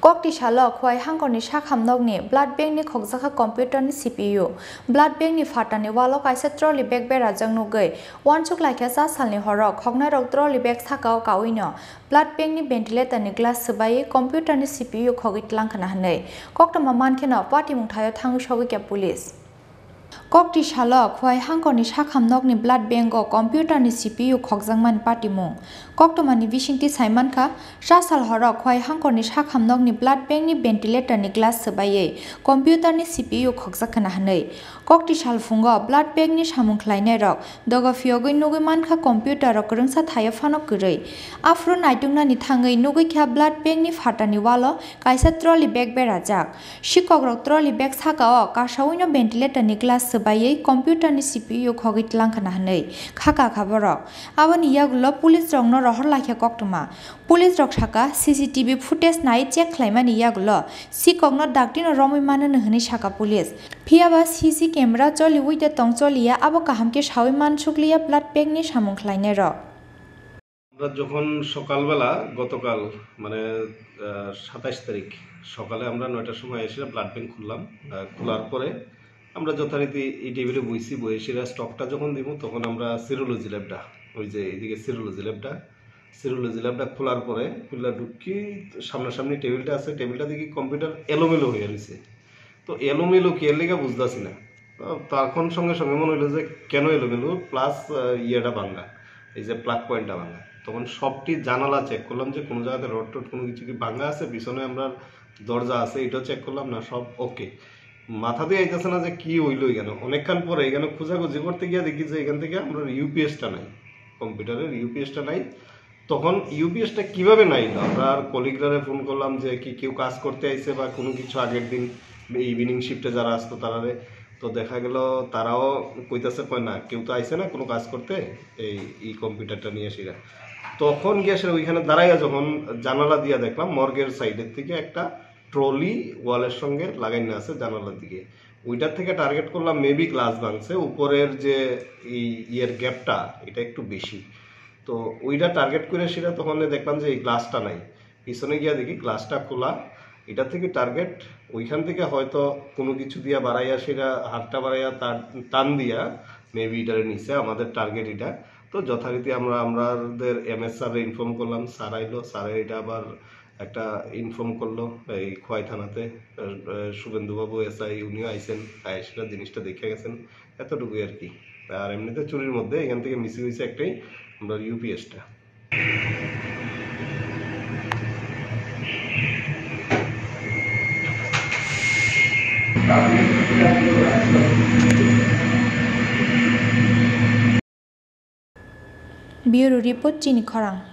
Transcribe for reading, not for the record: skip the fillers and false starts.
Kokti shalok khwai hangkoni shakhamnokni blood bank ni khokjaka computer ni CPU blood bank ni fatani walo kaisa trolley bag berajang nugai wanchuk laikha sa salni horok khoknai rok trolley bag sakao kawino blood bank ni ventilator ni glass sabai computer ni CPU khogit langkhana hanei koktama mankhena party mungthayo thangu shogi ke police Kokti shalok khwai hangkoni shakhamnokni blood bank o computer ni CPU khokjangman party mung koktomani bisingti saimankha sasal horok khwai hangkoni shakhamnokni blood bank ni ventilator ni glass sabai computer ni CPU khokjakhana hanei kokti salfungo blood bank ni samung khlainai rok dogo fiogoi nugui mankha computer rok rungsa thayo phano kwrui afro naitumna ni thangai nugui kha blood bank ni fatani walo kaisa trolley bag berajak sikok rok trolley bag sakao kasawino ventilator ni glass sabai computer ni CPU khogit langkhana hanei khaka khaborok aboni yagulo police rok no rohor lakhe koktoma police rok saka CCTV footage nai check khlaimani yagulo sikok no daktino romoi manano hini saka police phiaba CC camera choli uite tongcholiya abo kahamke sawi mansukliya blood bank ni samung khlainai rok আমরা যখন সকালবেলা গতকাল মানে 27 তারিখ সকালে আমরা 9টার সময় এসে ব্লাড ব্যাংক খুললাম খোলার পরে আমরা যথারীতি এই টেবিলে বইছি বইয়েছিরা স্টকটা যখন দিব তখন আমরা সিরোলজি ল্যাবটা ওই যে এইদিকে সিরোলজি ল্যাবটা খোলার পরে খুললা ঢুকি সামনাসামনি টেবিলটা আছে টেবিলটা দেখি কম্পিউটার এলোমেলো হয়ে রয়েছে তো এলোমেলো কি এর লেগে বুঝতাছি না তখন সঙ্গে সঙ্গে মনে হলো যে কেন এলোমেলো প্লাস ইয়েটা ভাঙা এই যে প্লাগ পয়েন্টটা ভাঙা তখন সবটি জানালা চেক করলাম যে কোনো জায়গাতে রড টড কোনো কিছু কি ভাঙা আছে পিছনে আমরা দরজা আছে এটাও চেক করলাম না সব ওকে মাথা দিয়ে আইতেছে না যে কি হইলো এখানে অনেকক্ষণ পরে এখানে খোঁজাখুঁজি করতে গিয়ে দেখি যে এখান থেকে আমরা ইউপিএসটা নাই কম্পিউটারের ইউপিএসটা নাই তখন ইউপিএসটা কিভাবে নাই আমরা আর কলিগরারে ফোন করলাম যে কি কেউ কাজ করতে আইছে বা কোনো কিছু আগের দিন ইভিনিং শিফটে যারা আসতো তারারে তো দেখা গেল তারাও কইতাছে কয় না কেউ তো আইছে না কোনো কাজ করতে এই কম্পিউটারটা নিয়ে আসিরা তখন গিয়ে আসলে ওইখানে দাঁড়াইয়া যখন জানালা দিয়া দেখলাম মর্গের সাইডের থেকে একটা ট্রলি ওয়ালের সঙ্গে লাগাই না আছে জানালার দিকে ওইটার থেকে টার্গেট করলাম মেবি গ্লাস ভাঙছে উপরের যে ইয়ের গ্যাপটা এটা একটু বেশি তো ওইটা টার্গেট করে সেটা তখন দেখলাম যে এই গ্লাসটা নাই পিছনে গিয়া দেখি গ্লাসটা খোলা এটা থেকে টার্গেট ওইখান থেকে হয়তো কোনো কিছু দিয়া বাড়াইয়া সেটা হাতটা বাড়াইয়া টান দিয়া মেবি এটার নিচে আমাদের টার্গেট এটা তো যথারীতি আমাদের এমএস স্যারে ইনফর্ম করলাম স্যার আইলো স্যারের এটা আবার একটা ইনফর্ম করলো এই খোয়াই থানাতে শুভেন্দুবাবু এসআই উনিও আইসেন সেটা জিনিসটা দেখে গেছেন এতটুকুই আর কি আর এমনিতে চুরির মধ্যে এখান থেকে মিস হয়েছে একটাই আমরা ইউপিএসটা Bureau Report Chini Khorang